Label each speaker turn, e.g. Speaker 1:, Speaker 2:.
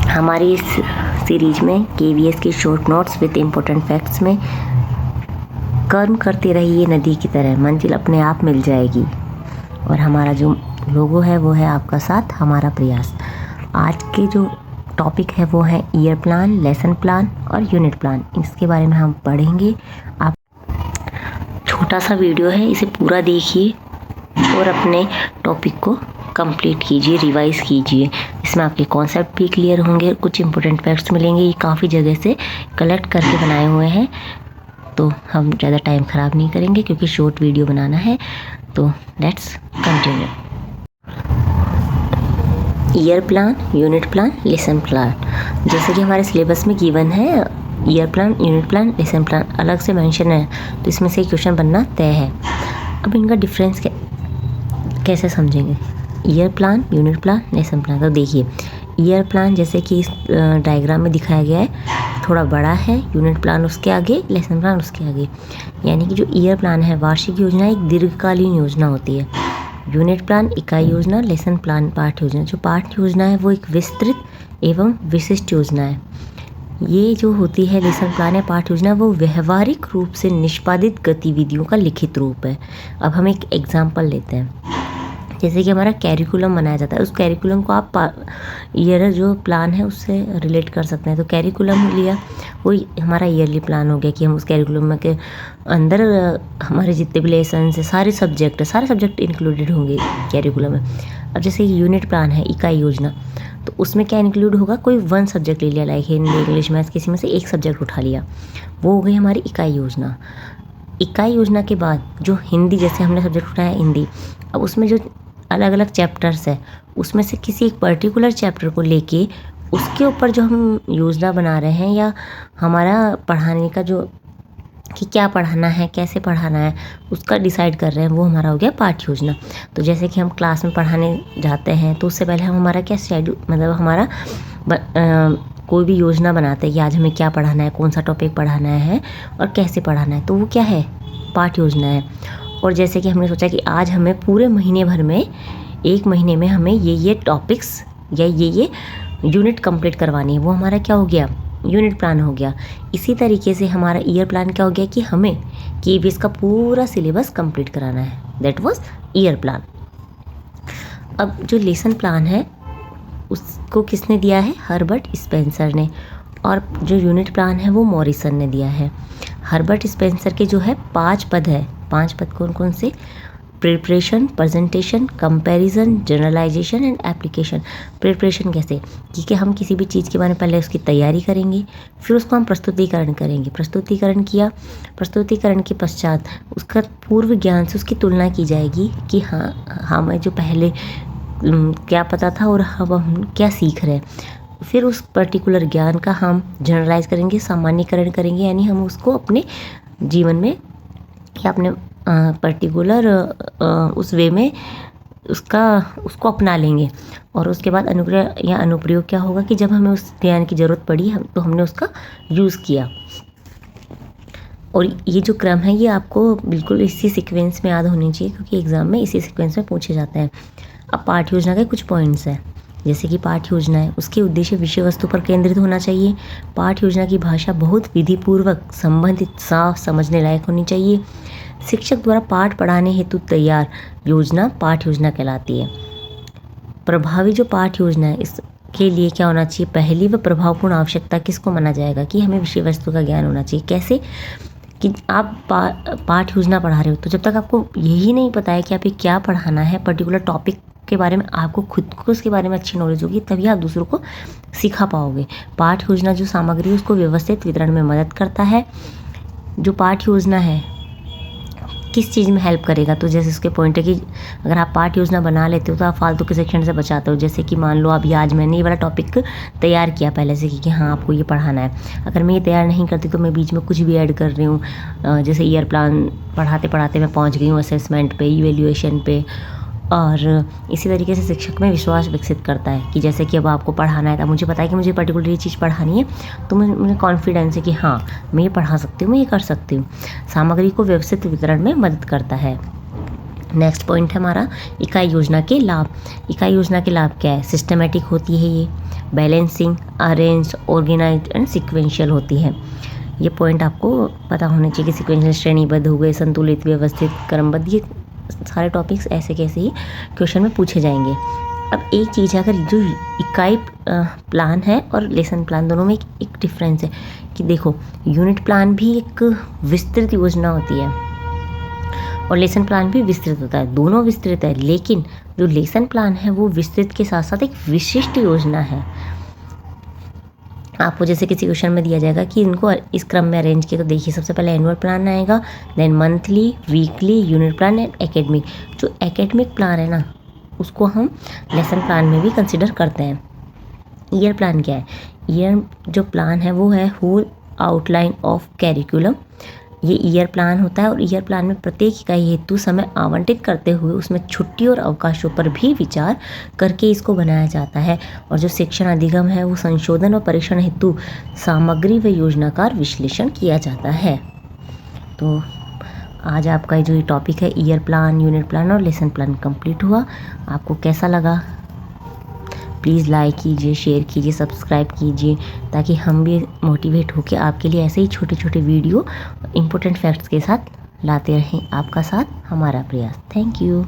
Speaker 1: हमारी इस सीरीज में KVS की short notes with important facts में कर्म करते रहिए नदी की तरह, मंजिल अपने आप मिल जाएगी। और हमारा जो लोगो है वो है आपका साथ हमारा प्रयास। आज के जो टॉपिक है वो है ईयर प्लान, लेसन प्लान और यूनिट प्लान। इसके बारे में हम पढ़ेंगे। आप छोटा सा वीडियो है, इसे पूरा देखिए और अपने टॉपिक को कंप्लीट कीजिए, रिवाइज कीजिए। इसमें आपके कॉन्सेप्ट भी क्लियर होंगे, कुछ इंपॉर्टेंट फैक्ट्स मिलेंगे। ये काफ़ी जगह से कलेक्ट करके बनाए हुए हैं, तो हम ज़्यादा टाइम ख़राब नहीं करेंगे क्योंकि शॉर्ट वीडियो बनाना है। तो let's continue. Year plan, unit plan, lesson plan. जैसे कि हमारे सिलेबस में गिवन है year plan, unit plan, lesson plan अलग से मेंशन है, तो इसमें से क्वेश्चन बनना तय है। अब इनका डिफरेंस कैसे समझेंगे? Year plan, unit plan, lesson plan. तो देखिए, ईयर प्लान जैसे कि इस डायग्राम में दिखाया गया है, थोड़ा बड़ा है। यूनिट प्लान उसके आगे, लेसन प्लान उसके आगे। यानी कि जो ईयर प्लान है, वार्षिक योजना एक दीर्घकालीन योजना होती है। यूनिट प्लान इकाई योजना, लेसन प्लान पाठ्य योजना। जो पाठ्य योजना है वो एक विस्तृत एवं विशिष्ट योजना है। ये जो होती है लेसन प्लान है, पाठ्य योजना, वो व्यवहारिक रूप से निष्पादित गतिविधियों का लिखित रूप है। अब हम एक एग्जाम्पल लेते हैं। जैसे कि हमारा कैरिकुलम बनाया जाता है, उस कैरिकुलम को आप ईयर जो प्लान है उससे रिलेट कर सकते हैं। तो कैरिकुलम लिया, वो हमारा ईयरली प्लान हो गया कि हम उस कैरिकुलम में के अंदर हमारे जितने भी लेसन है, सारे सब्जेक्ट इंक्लूडेड होंगे कैरिकुलम में। अब जैसे यूनिट प्लान है, इकाई योजना, तो उसमें क्या इंक्लूड होगा? कोई वन सब्जेक्ट ले लिया, लाइक हिंदी, इंग्लिश, मैथ्स, किसी में से एक सब्जेक्ट उठा लिया, वो हो गई हमारी इकाई योजना। इकाई योजना के बाद जो हिंदी, जैसे हमने सब्जेक्ट उठाया हिंदी, अब उसमें जो अलग अलग चैप्टर्स है, उसमें से किसी एक पर्टिकुलर चैप्टर को लेके उसके ऊपर जो हम योजना बना रहे हैं, या हमारा पढ़ाने का जो कि क्या पढ़ाना है, कैसे पढ़ाना है, उसका डिसाइड कर रहे हैं, वो हमारा हो गया पाठ्य योजना। तो जैसे कि हम क्लास में पढ़ाने जाते हैं तो उससे पहले हम हमारा क्या शेड्यूल, मतलब हमारा कोई भी योजना बनाते हैं कि आज हमें क्या पढ़ाना है, कौन सा टॉपिक पढ़ाना है और कैसे पढ़ाना है, तो वो क्या है? पाठ्य योजना है। और जैसे कि हमने सोचा कि आज हमें पूरे महीने भर में, एक महीने में हमें ये टॉपिक्स या ये यूनिट कंप्लीट करवानी है, वो हमारा क्या हो गया? यूनिट प्लान हो गया। इसी तरीके से हमारा ईयर प्लान क्या हो गया कि हमें KVS का पूरा सिलेबस कंप्लीट कराना है, दैट वाज ईयर प्लान। अब जो लेसन प्लान है उसको किसने दिया है? हर्बर्ट स्पेंसर ने। और जो यूनिट प्लान है वो मॉरिसन ने दिया है। हर्बर्ट स्पेंसर के जो है 5 पद है। 5 पद कौन कौन से? Preparation, presentation, comparison, generalisation and application. Preparation कैसे? क्योंकि हम किसी भी चीज़ के बारे में पहले उसकी तैयारी करेंगे, फिर उसको हम प्रस्तुतिकरण करेंगे। प्रस्तुतिकरण किया, प्रस्तुतिकरण के पश्चात उसका पूर्व ज्ञान से उसकी तुलना की जाएगी कि हाँ, हमें जो पहले क्या पता था और हम क्या सीख रहे हैं। फिर उस पर्टिकुलर ज्ञान का हम जनरलाइज करेंगे, सामान्यकरण करेंगे, यानी हम उसको अपने जीवन में या अपने पर्टिकुलर उस वे में उसको अपना लेंगे। और उसके बाद अनुग्रह या अनुप्रयोग क्या होगा कि जब हमें उस ज्ञान की ज़रूरत पड़ी तो हमने उसका यूज़ किया। और ये जो क्रम है ये आपको बिल्कुल इसी सीक्वेंस में याद होनी चाहिए, क्योंकि एग्ज़ाम में इसी सीक्वेंस में पूछे जाते हैं। अब पाठ्य योजना के कुछ पॉइंट्स हैं। जैसे कि पाठ्य योजना है, उसके उद्देश्य विषय वस्तु पर केंद्रित होना चाहिए। पाठ्य योजना की भाषा बहुत विधिपूर्वक, संबंधित, साफ, समझने लायक होनी चाहिए। शिक्षक द्वारा पाठ पढ़ाने हेतु तैयार योजना पाठ्य योजना कहलाती है। प्रभावी जो पाठ्य योजना है, इसके लिए क्या होना चाहिए? पहली व प्रभावपूर्ण आवश्यकता किसको माना जाएगा? कि हमें विषय वस्तु का ज्ञान होना चाहिए। कैसे? कि आप पाठ्य योजना पढ़ा रहे हो, तो जब तक आपको यही नहीं पता है कि आप ये क्या पढ़ाना है, पर्टिकुलर टॉपिक के बारे में आपको खुद को उसके बारे में अच्छी नॉलेज होगी, तभी आप दूसरों को सिखा पाओगे। पाठ्य योजना जो सामग्री है उसको व्यवस्थित वितरण में मदद करता है। जो पाठ्य योजना है किस चीज़ में हेल्प करेगा? तो जैसे उसके पॉइंट है कि अगर आप पाठ्य योजना बना लेते हो तो आप फालतू के सेक्शन से बचाते हो। जैसे कि मान लो अभी आज मैंने ये वाला टॉपिक तैयार किया पहले से कि हाँ आपको ये पढ़ाना है, अगर मैं ये तैयार नहीं करती तो मैं बीच में कुछ भी ऐड कर रही हूँ। जैसे ईयर प्लान पढ़ाते पढ़ाते मैं पहुँच गई हूँ असेसमेंट पे, इवेल्युएशन पे, और इसी तरीके से शिक्षक में विश्वास विकसित करता है कि जैसे कि अब आपको पढ़ाना है, तो मुझे पता है कि मुझे पर्टिकुलर ये चीज़ पढ़ानी है, तो मुझे कॉन्फिडेंस है कि हाँ मैं ये पढ़ा सकती हूँ, मैं ये कर सकती हूँ। सामग्री को व्यवस्थित वितरण में मदद करता है। नेक्स्ट पॉइंट है हमारा इकाई योजना के लाभ। इकाई योजना के लाभ क्या है? सिस्टमेटिक होती है ये, balancing, arrange, organise and sequential होती है। ये पॉइंट आपको पता होने चाहिए कि सिक्वेंशियल श्रेणीबद्ध हो गए, संतुलित, व्यवस्थित, क्रमबद्ध, ये सारे टॉपिक्स ऐसे कैसे ही क्वेश्चन में पूछे जाएंगे। अब एक चीज़ है, अगर जो इकाई प्लान है और लेसन प्लान दोनों में एक डिफरेंस है कि देखो, यूनिट प्लान भी एक विस्तृत योजना होती है और लेसन प्लान भी विस्तृत होता है, दोनों विस्तृत है, लेकिन जो लेसन प्लान है वो विस्तृत के साथ साथ एक विशिष्ट योजना है। आपको जैसे किसी क्वेश्चन में दिया जाएगा कि इनको इस क्रम में अरेंज किया, तो देखिए सबसे पहले एनुअल प्लान आएगा, then monthly, weekly, unit plan and academic. जो एकेडमिक प्लान है ना, उसको हम लेसन प्लान में भी कंसिडर करते हैं। ईयर प्लान क्या है? ईयर जो प्लान है वो है होल आउटलाइन ऑफ कैरिकुलम। ये ईयर प्लान होता है और ईयर प्लान में प्रत्येक इकाई हेतु समय आवंटित करते हुए उसमें छुट्टी और अवकाशों पर भी विचार करके इसको बनाया जाता है। और जो शिक्षण अधिगम है वो संशोधन और परीक्षण हेतु सामग्री व योजनाकार विश्लेषण किया जाता है। तो आज आपका जो ये टॉपिक है ईयर प्लान, यूनिट प्लान और लेसन प्लान कंप्लीट हुआ। आपको कैसा लगा? प्लीज़ लाइक कीजिए, शेयर कीजिए, सब्सक्राइब कीजिए, ताकि हम भी मोटिवेट होकर आपके लिए ऐसे ही छोटे छोटे वीडियो इंपॉर्टेंट फैक्ट्स के साथ लाते रहें। आपका साथ हमारा प्रयास। Thank you.